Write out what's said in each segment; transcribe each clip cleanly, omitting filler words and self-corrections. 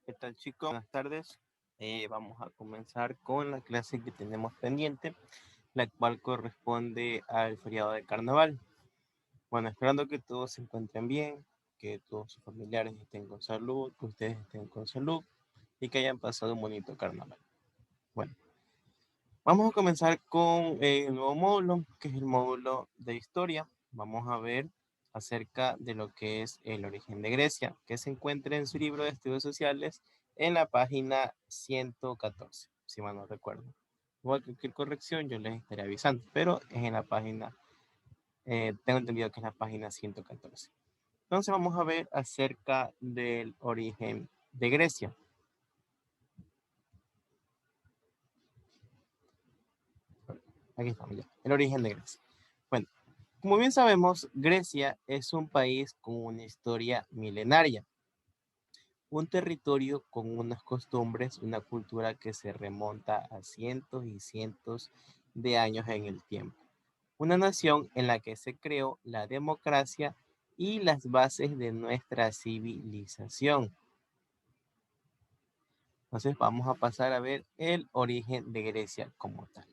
¿Qué tal, chicos? Buenas tardes. Vamos a comenzar con la clase que tenemos pendiente, la cual corresponde al feriado de carnaval. Bueno, esperando que todos se encuentren bien, que todos sus familiares estén con salud, que ustedes estén con salud y que hayan pasado un bonito carnaval. Bueno, vamos a comenzar con el nuevo módulo, que es el módulo de historia. Vamos a ver acerca de lo que es el origen de Grecia, que se encuentra en su libro de estudios sociales en la página 114, si mal no recuerdo. Igual que cualquier corrección, yo les estaré avisando, pero es en la página, tengo entendido que es la página 114. Entonces vamos a ver acerca del origen de Grecia. Aquí estamos ya, el origen de Grecia. Bueno, como bien sabemos, Grecia es un país con una historia milenaria, un territorio con unas costumbres, una cultura que se remonta a cientos y cientos de años en el tiempo. Una nación en la que se creó la democracia y las bases de nuestra civilización. Entonces vamos a pasar a ver el origen de Grecia como tal.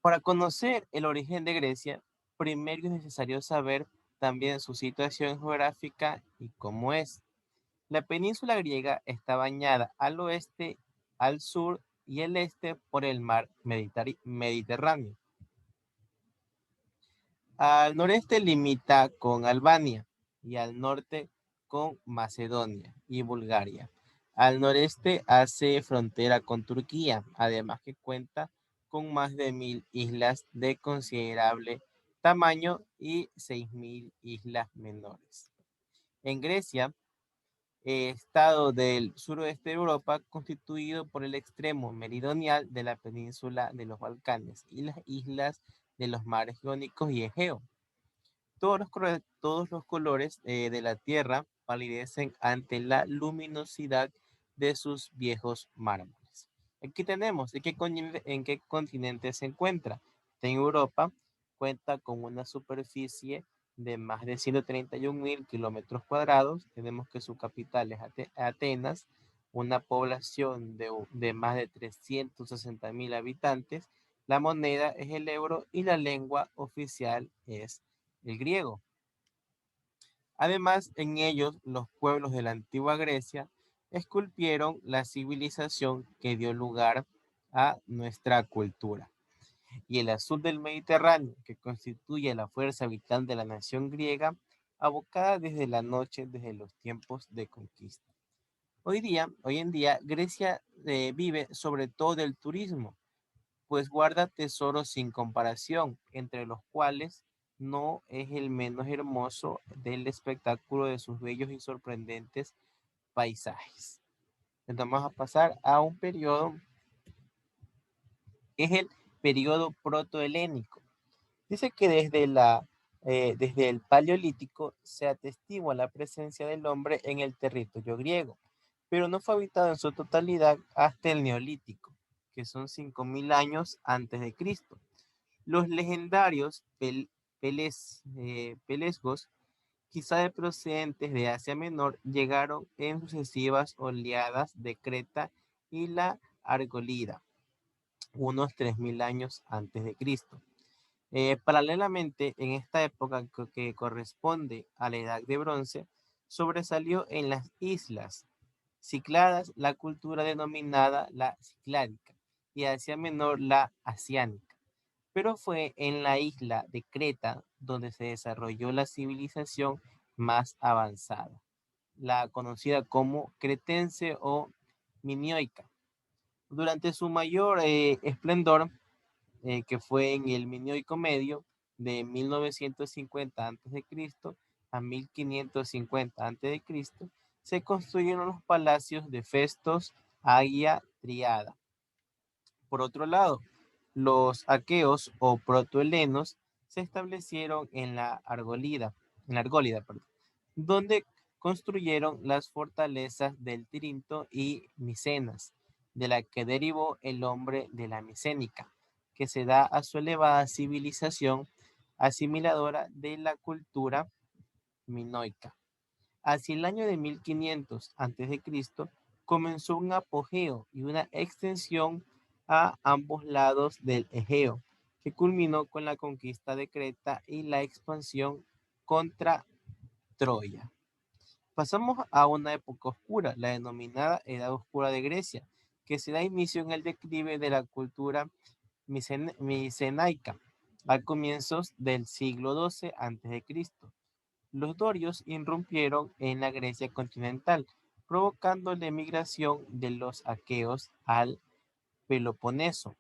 Para conocer el origen de Grecia, primero es necesario saber también su situación geográfica y cómo es. La península griega está bañada al oeste, al sur y el este por el mar Mediterráneo. Al noreste limita con Albania y al norte con Macedonia y Bulgaria. Al noreste hace frontera con Turquía, además que cuenta con más de 1000 islas de considerable tamaño y 6000 islas menores. En Grecia, estado del suroeste de Europa, constituido por el extremo meridional de la península de los Balcanes y las islas de los mares Jónicos y Egeo. Todos los colores de la Tierra palidecen ante la luminosidad de sus viejos mármoles. Aquí tenemos en qué continente se encuentra. En Europa, cuenta con una superficie de más de 131.000 kilómetros cuadrados. Tenemos que su capital es Atenas, una población de más de 360.000 habitantes. La moneda es el euro y la lengua oficial es el griego. Además, en ellos los pueblos de la antigua Grecia esculpieron la civilización que dio lugar a nuestra cultura. Y el azul del Mediterráneo, que constituye la fuerza vital de la nación griega, abocada desde la noche, desde los tiempos de conquista. Hoy en día, Grecia vive sobre todo del turismo, pues guarda tesoros sin comparación, entre los cuales no es el menos hermoso del espectáculo de sus bellos y sorprendentes paisajes. Entonces vamos a pasar a un periodo, que es el periodo protohelénico. Dice que desde el Paleolítico se atestigua la presencia del hombre en el territorio griego, pero no fue habitado en su totalidad hasta el Neolítico, que son 5000 años antes de Cristo. Los legendarios pelesgos, quizá procedentes de Asia Menor, llegaron en sucesivas oleadas de Creta y la Argólida, unos 3000 años antes de Cristo. Paralelamente, en esta época que corresponde a la Edad de Bronce, sobresalió en las islas Cicladas la cultura denominada la Cicládica y Asia Menor la Asiánica. Pero fue en la isla de Creta donde se desarrolló la civilización más avanzada, la conocida como cretense o minoica. Durante su mayor esplendor, que fue en el Minoico Medio de 1950 a.C. a 1550 a.C., se construyeron los palacios de Festos, Agia, Triada. Por otro lado, los aqueos o protohelenos se establecieron en la Argólida, perdón, donde construyeron las fortalezas del Tirinto y Micenas, de la que derivó el nombre de la micénica, que se da a su elevada civilización asimiladora de la cultura minoica. Hacia el año de 1500 a.C. comenzó un apogeo y una extensión a ambos lados del Egeo, que culminó con la conquista de Creta y la expansión contra Troya. Pasamos a una época oscura, la denominada Edad Oscura de Grecia, que se da inicio en el declive de la cultura micenaica a comienzos del siglo XII a.C. Los dorios irrumpieron en la Grecia continental, provocando la emigración de los aqueos al Peloponeso,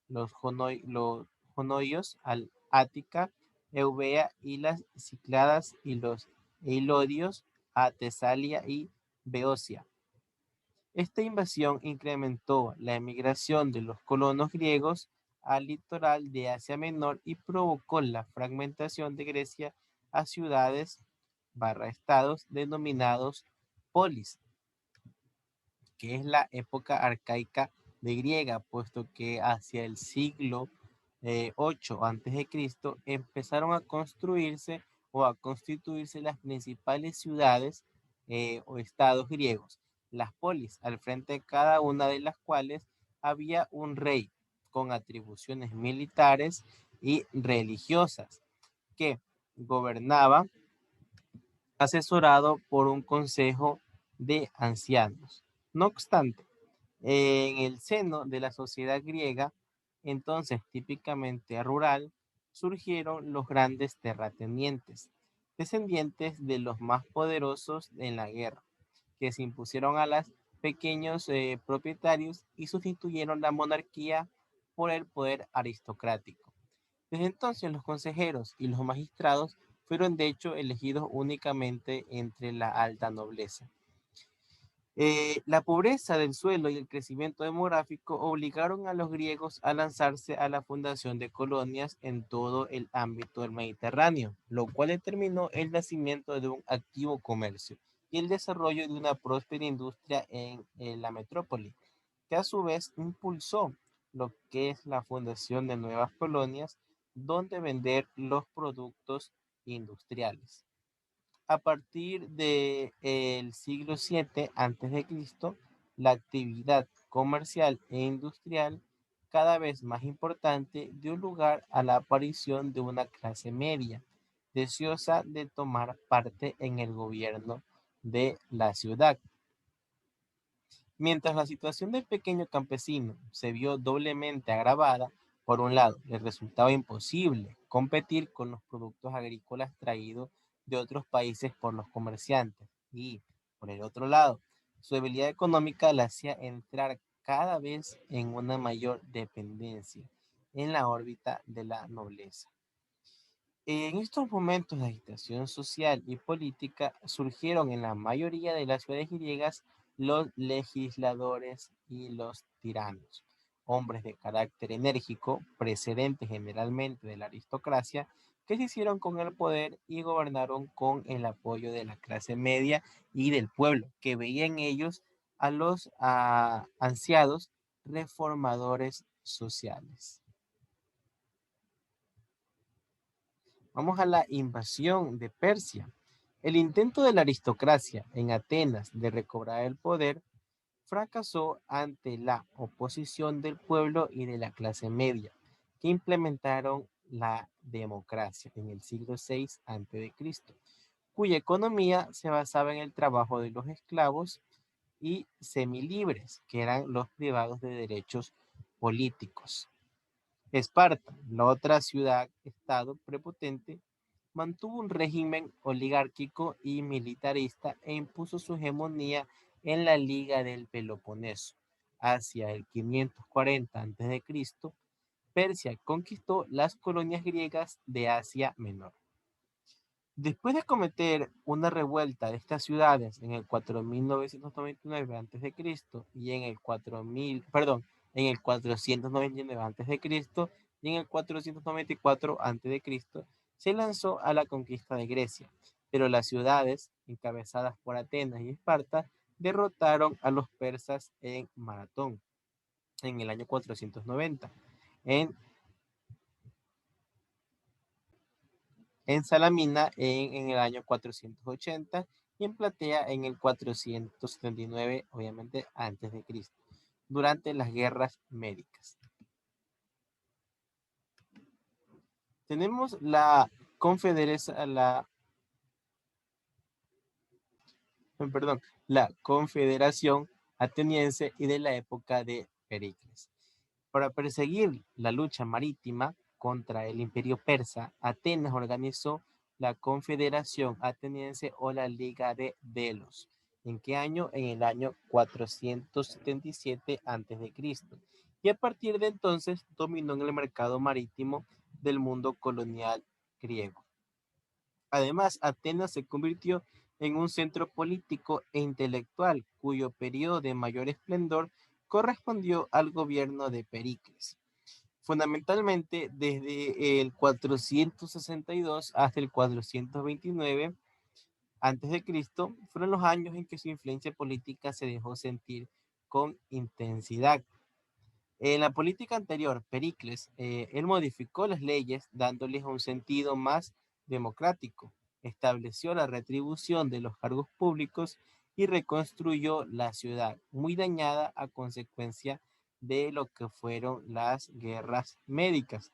los jonoios al Ática, Eubea y las Cícladas y los eilodios a Tesalia y Beocia. Esta invasión incrementó la emigración de los colonos griegos al litoral de Asia Menor y provocó la fragmentación de Grecia a ciudades/estados denominados polis, que es la época arcaica de griega, puesto que hacia el siglo 8 a.C. empezaron a construirse o a constituirse las principales ciudades o estados griegos, las polis, al frente de cada una de las cuales había un rey con atribuciones militares y religiosas que gobernaba asesorado por un consejo de ancianos. No obstante, en el seno de la sociedad griega, entonces típicamente rural, surgieron los grandes terratenientes, descendientes de los más poderosos en la guerra, que se impusieron a los pequeños propietarios y sustituyeron la monarquía por el poder aristocrático. Desde entonces los consejeros y los magistrados fueron de hecho elegidos únicamente entre la alta nobleza. La pobreza del suelo y el crecimiento demográfico obligaron a los griegos a lanzarse a la fundación de colonias en todo el ámbito del Mediterráneo, lo cual determinó el nacimiento de un activo comercio y el desarrollo de una próspera industria en la metrópoli, que a su vez impulsó lo que es la fundación de nuevas colonias donde vender los productos industriales. A partir del siglo VII a.C., la actividad comercial e industrial, cada vez más importante, dio lugar a la aparición de una clase media, deseosa de tomar parte en el gobierno de la ciudad. Mientras la situación del pequeño campesino se vio doblemente agravada, por un lado, le resultaba imposible competir con los productos agrícolas traídos de otros países por los comerciantes y, por el otro lado, su debilidad económica la hacía entrar cada vez en una mayor dependencia en la órbita de la nobleza. En estos momentos de agitación social y política surgieron en la mayoría de las ciudades griegas los legisladores y los tiranos, hombres de carácter enérgico, precedentes generalmente de la aristocracia, que se hicieron con el poder y gobernaron con el apoyo de la clase media y del pueblo, que veía en ellos a los ansiados reformadores sociales. Vamos a la invasión de Persia. El intento de la aristocracia en Atenas de recobrar el poder fracasó ante la oposición del pueblo y de la clase media, que implementaron la democracia en el siglo VI a.C., cuya economía se basaba en el trabajo de los esclavos y semilibres, que eran los privados de derechos políticos. Esparta, la otra ciudad-estado prepotente, mantuvo un régimen oligárquico y militarista e impuso su hegemonía en la Liga del Peloponeso. Hacia el 540 a.C., Persia conquistó las colonias griegas de Asia Menor. Después de cometer una revuelta de estas ciudades en el 4999 a.C. y en el 499 a.C. y en el 494 a.C., se lanzó a la conquista de Grecia, pero las ciudades, encabezadas por Atenas y Esparta, derrotaron a los persas en Maratón en el año 490, en Salamina en el año 480 y en Platea en el 479, obviamente antes de Cristo, durante las guerras médicas. Tenemos perdón, la Confederación Ateniense y de la época de Pericles. Para perseguir la lucha marítima contra el imperio persa, Atenas organizó la Confederación Ateniense o la Liga de Delos. ¿En qué año? En el año 477 a.C. Y a partir de entonces dominó en el mercado marítimo del mundo colonial griego. Además, Atenas se convirtió en un centro político e intelectual cuyo periodo de mayor esplendor correspondió al gobierno de Pericles. Fundamentalmente, desde el 462 hasta el 429 a.C., fueron los años en que su influencia política se dejó sentir con intensidad. En la política anterior, Pericles, él modificó las leyes dándoles un sentido más democrático, estableció la retribución de los cargos públicos y reconstruyó la ciudad, muy dañada a consecuencia de lo que fueron las guerras médicas.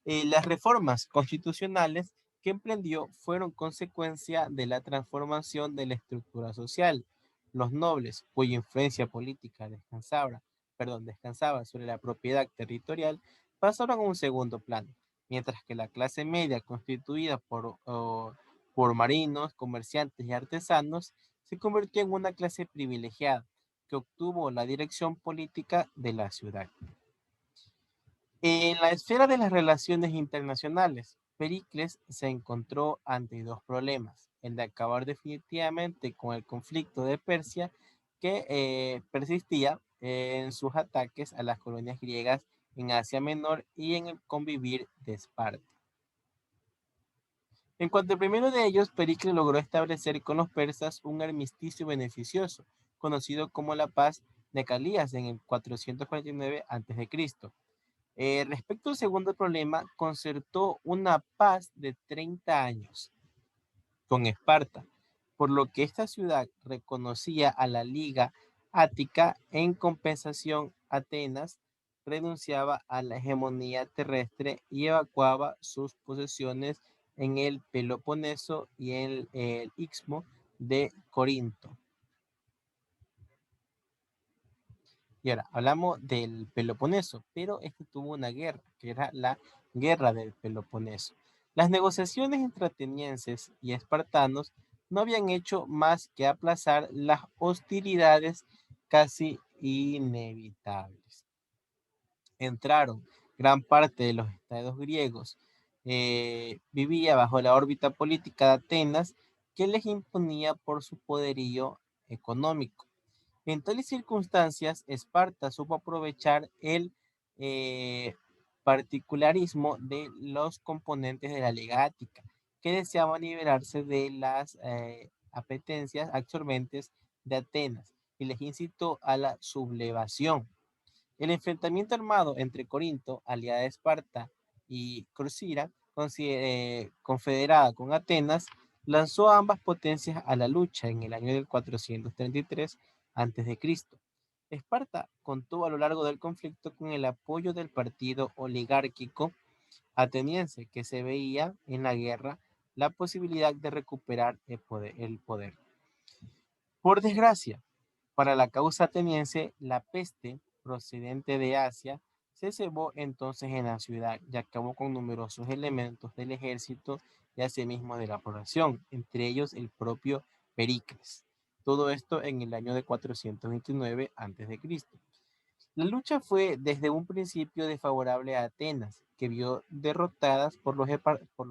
Las reformas constitucionales que emprendió fueron consecuencia de la transformación de la estructura social. Los nobles, cuya influencia política descansaba sobre la propiedad territorial, pasaron a un segundo plano, mientras que la clase media, constituida por marinos, comerciantes y artesanos, se convirtió en una clase privilegiada que obtuvo la dirección política de la ciudad. En la esfera de las relaciones internacionales, Pericles se encontró ante dos problemas: el de acabar definitivamente con el conflicto de Persia, que persistía en sus ataques a las colonias griegas en Asia Menor, y en el convivir de Esparta. En cuanto al primero de ellos, Pericles logró establecer con los persas un armisticio beneficioso, conocido como la Paz de Calías en el 449 a.C. Respecto al segundo problema, concertó una paz de 30 años con Esparta, por lo que esta ciudad reconocía a la Liga Ática. En compensación, Atenas renunciaba a la hegemonía terrestre y evacuaba sus posesiones en el Peloponeso y en el Istmo de Corinto. Y ahora hablamos del Peloponeso, pero este tuvo una guerra, que era la Guerra del Peloponeso. Las negociaciones entre atenienses y espartanos no habían hecho más que aplazar las hostilidades casi inevitables. Entraron gran parte de los estados griegos, vivía bajo la órbita política de Atenas, que les imponía por su poderío económico. En tales circunstancias, Esparta supo aprovechar el eh, particularismo de los componentes de la Liga Ática, que deseaban liberarse de las apetencias absorbentes de Atenas, y les incitó a la sublevación. El enfrentamiento armado entre Corinto, aliada de Esparta, y Corcira, confederada con Atenas, lanzó a ambas potencias a la lucha en el año del 433 a.C. Esparta contó a lo largo del conflicto con el apoyo del partido oligárquico ateniense, que se veía en la guerra la posibilidad de recuperar el poder. Por desgracia, para la causa ateniense, la peste procedente de Asia se cebó entonces en la ciudad y acabó con numerosos elementos del ejército y asimismo de la población, entre ellos el propio Pericles. Todo esto en el año de 429 a.C. La lucha fue desde un principio desfavorable a Atenas, que vio derrotadas por los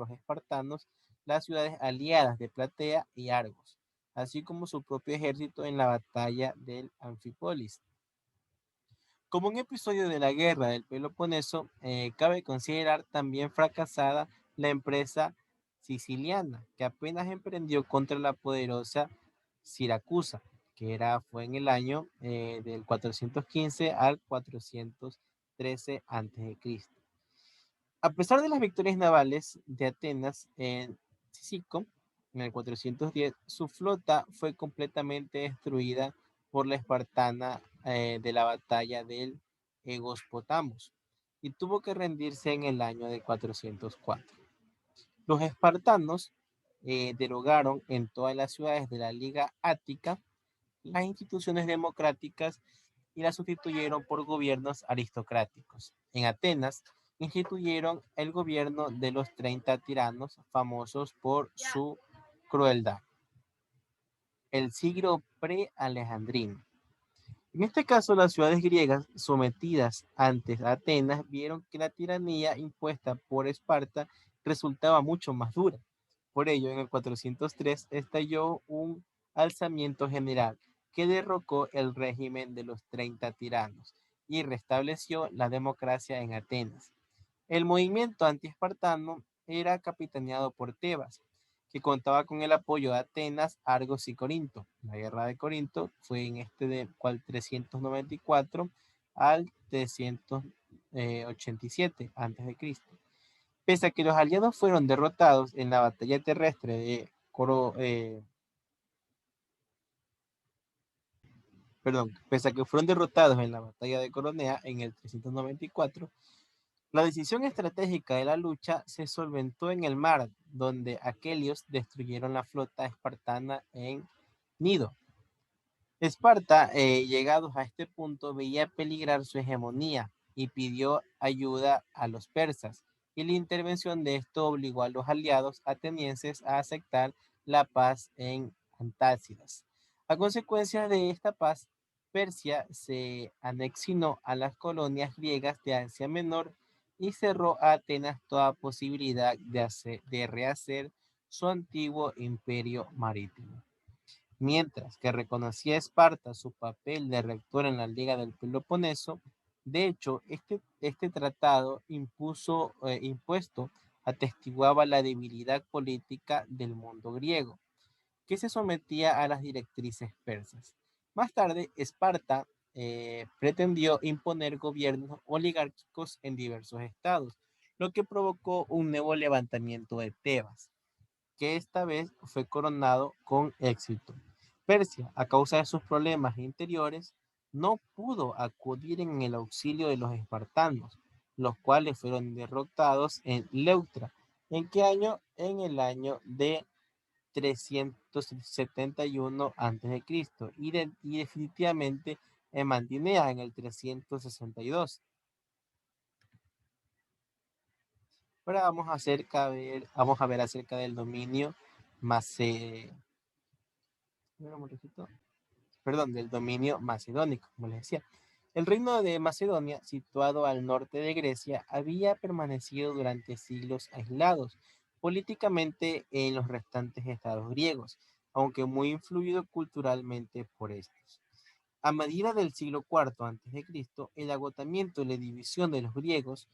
espartanos las ciudades aliadas de Platea y Argos, así como su propio ejército en la batalla del Anfípolis. Como un episodio de la guerra del Peloponeso, cabe considerar también fracasada la empresa siciliana, que apenas emprendió contra la poderosa Siracusa, fue en el año del 415 al 413 a.C. A pesar de las victorias navales de Atenas en Cícico, En el 410, su flota fue completamente destruida por la espartana de la batalla del Egospotamos y tuvo que rendirse en el año de 404. Los espartanos derogaron en todas las ciudades de la Liga Ática las instituciones democráticas y las sustituyeron por gobiernos aristocráticos. En Atenas instituyeron el gobierno de los 30 tiranos famosos por su crueldad, el siglo pre-alejandrino. En este caso, las ciudades griegas sometidas antes a Atenas vieron que la tiranía impuesta por Esparta resultaba mucho más dura. Por ello, en el 403 estalló un alzamiento general que derrocó el régimen de los 30 tiranos y restableció la democracia en Atenas. El movimiento antiespartano era capitaneado por Tebas, que contaba con el apoyo de Atenas, Argos y Corinto. La guerra de Corinto fue en este del cual 394 al 387 a.C. Pese a que los aliados fueron derrotados en la batalla terrestre de pese a que fueron derrotados en la batalla de Coronea en el 394, la decisión estratégica de la lucha se solventó en el mar, donde aquelios destruyeron la flota espartana en Nido. Esparta, llegados a este punto, veía peligrar su hegemonía y pidió ayuda a los persas, y la intervención de esto obligó a los aliados atenienses a aceptar la paz en Antácidas. A consecuencia de esta paz, Persia se anexionó a las colonias griegas de Asia Menor y cerró a Atenas toda posibilidad de rehacer su antiguo imperio marítimo. Mientras que reconocía a Esparta su papel de rector en la Liga del Peloponeso, de hecho, este tratado impuesto atestiguaba la debilidad política del mundo griego, que se sometía a las directrices persas. Más tarde, Esparta pretendió imponer gobiernos oligárquicos en diversos estados, lo que provocó un nuevo levantamiento de Tebas, que esta vez fue coronado con éxito. Persia, a causa de sus problemas interiores, no pudo acudir en el auxilio de los espartanos, los cuales fueron derrotados en Leuctra. ¿En qué año? En el año de 371 a.C. Y definitivamente en Mantinea en el 362. Ahora vamos a ver acerca del dominio macedónico, del dominio macedónico, como les decía. El reino de Macedonia, situado al norte de Grecia, había permanecido durante siglos aislados políticamente en los restantes estados griegos, aunque muy influido culturalmente por estos. A medida del siglo IV a.C., el agotamiento y la división de los griegos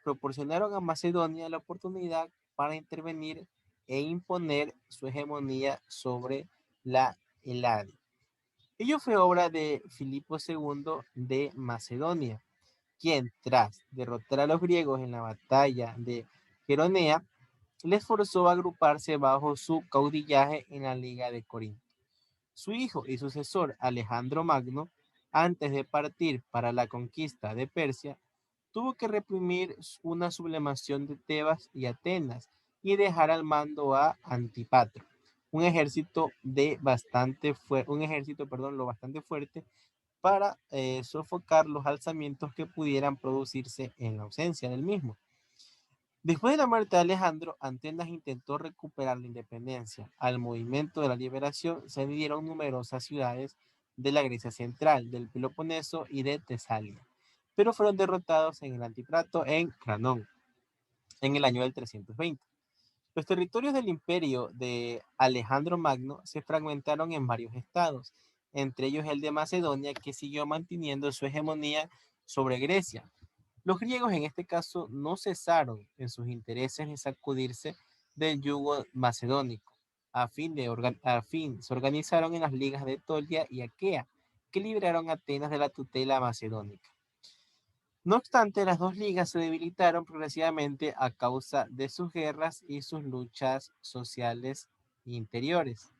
proporcionaron a Macedonia la oportunidad para intervenir e imponer su hegemonía sobre la Heladia. Ello fue obra de Filipo II de Macedonia, quien, tras derrotar a los griegos en la batalla de Geronea, les forzó a agruparse bajo su caudillaje en la Liga de Corinto. Su hijo y sucesor Alejandro Magno, antes de partir para la conquista de Persia, tuvo que reprimir una sublevación de Tebas y Atenas y dejar al mando a Antipatro, un ejército, perdón, lo bastante fuerte para sofocar los alzamientos que pudieran producirse en la ausencia del mismo. Después de la muerte de Alejandro, Atenas intentó recuperar la independencia. Al movimiento de la liberación se dieron numerosas ciudades de la Grecia central, del Peloponeso y de Tesalia, pero fueron derrotados en el Antiprato en Cranón en el año del 320. Los territorios del imperio de Alejandro Magno se fragmentaron en varios estados, entre ellos el de Macedonia, que siguió manteniendo su hegemonía sobre Grecia. Los griegos en este caso no cesaron en sus intereses de sacudirse del yugo macedónico. A fin se organizaron en las ligas de Tolia y Aquea, que liberaron a Atenas de la tutela macedónica. No obstante, las dos ligas se debilitaron progresivamente a causa de sus guerras y sus luchas sociales interiores,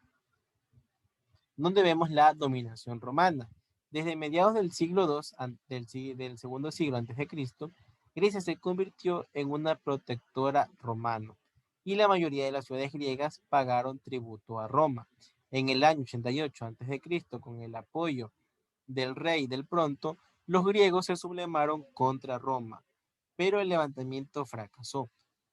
donde vemos la dominación romana. Desde mediados del siglo II, del segundo siglo antes de Cristo, Grecia se convirtió en una protectora romana y la mayoría de las ciudades griegas pagaron tributo a Roma. En el año 88 antes de Cristo, con el apoyo del rey del Pronto, los griegos se sublevaron contra Roma, pero el levantamiento fracasó.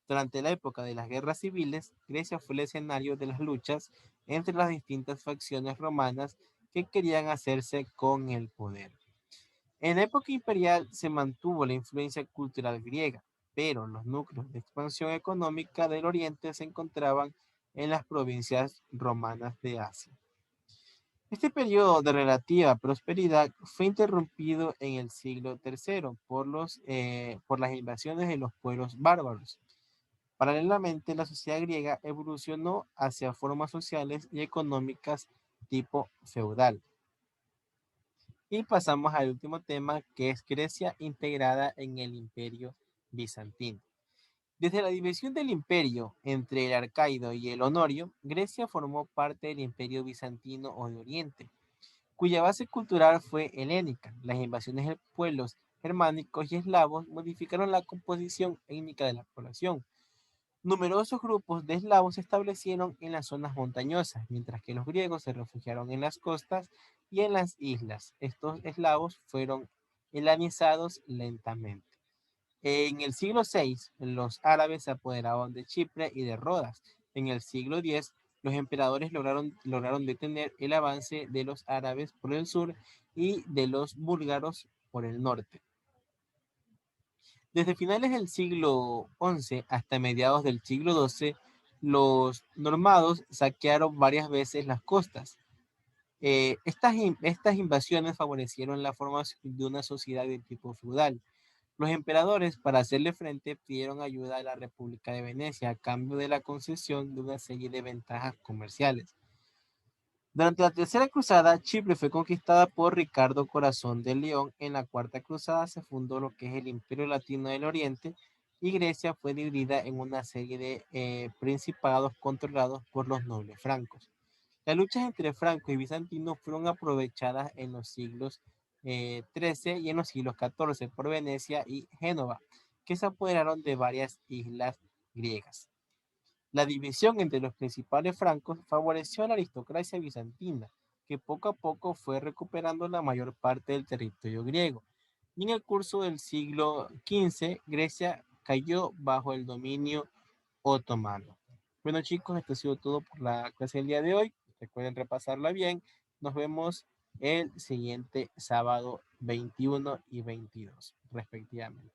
Durante la época de las guerras civiles, Grecia fue el escenario de las luchas entre las distintas facciones romanas que querían hacerse con el poder. En la época imperial se mantuvo la influencia cultural griega, pero los núcleos de expansión económica del oriente se encontraban en las provincias romanas de Asia. Este periodo de relativa prosperidad fue interrumpido en el siglo III por las invasiones de los pueblos bárbaros. Paralelamente, la sociedad griega evolucionó hacia formas sociales y económicas tipo feudal. Y pasamos al último tema, que es Grecia integrada en el Imperio Bizantino. Desde la división del imperio entre el Arcaico y el Honorio, Grecia formó parte del Imperio Bizantino o de Oriente, cuya base cultural fue helénica. Las invasiones de pueblos germánicos y eslavos modificaron la composición étnica de la población. Numerosos grupos de eslavos se establecieron en las zonas montañosas, mientras que los griegos se refugiaron en las costas y en las islas. Estos eslavos fueron helenizados lentamente. En el siglo VI, los árabes se apoderaron de Chipre y de Rodas. En el siglo X, los emperadores lograron detener el avance de los árabes por el sur y de los búlgaros por el norte. Desde finales del siglo XI hasta mediados del siglo XII, los normandos saquearon varias veces las costas. Estas invasiones favorecieron la formación de una sociedad de tipo feudal. Los emperadores, para hacerle frente, pidieron ayuda a la República de Venecia a cambio de la concesión de una serie de ventajas comerciales. Durante la Tercera Cruzada, Chipre fue conquistada por Ricardo Corazón de León. En la Cuarta Cruzada se fundó lo que es el Imperio Latino del Oriente y Grecia fue dividida en una serie de principados controlados por los nobles francos. Las luchas entre francos y bizantinos fueron aprovechadas en los siglos XIII y en los siglos XIV por Venecia y Génova, que se apoderaron de varias islas griegas. La división entre los principales francos favoreció a la aristocracia bizantina, que poco a poco fue recuperando la mayor parte del territorio griego. Y en el curso del siglo XV, Grecia cayó bajo el dominio otomano. Bueno chicos, esto ha sido todo por la clase del día de hoy. Recuerden repasarla bien. Nos vemos el siguiente sábado 21 y 22, respectivamente.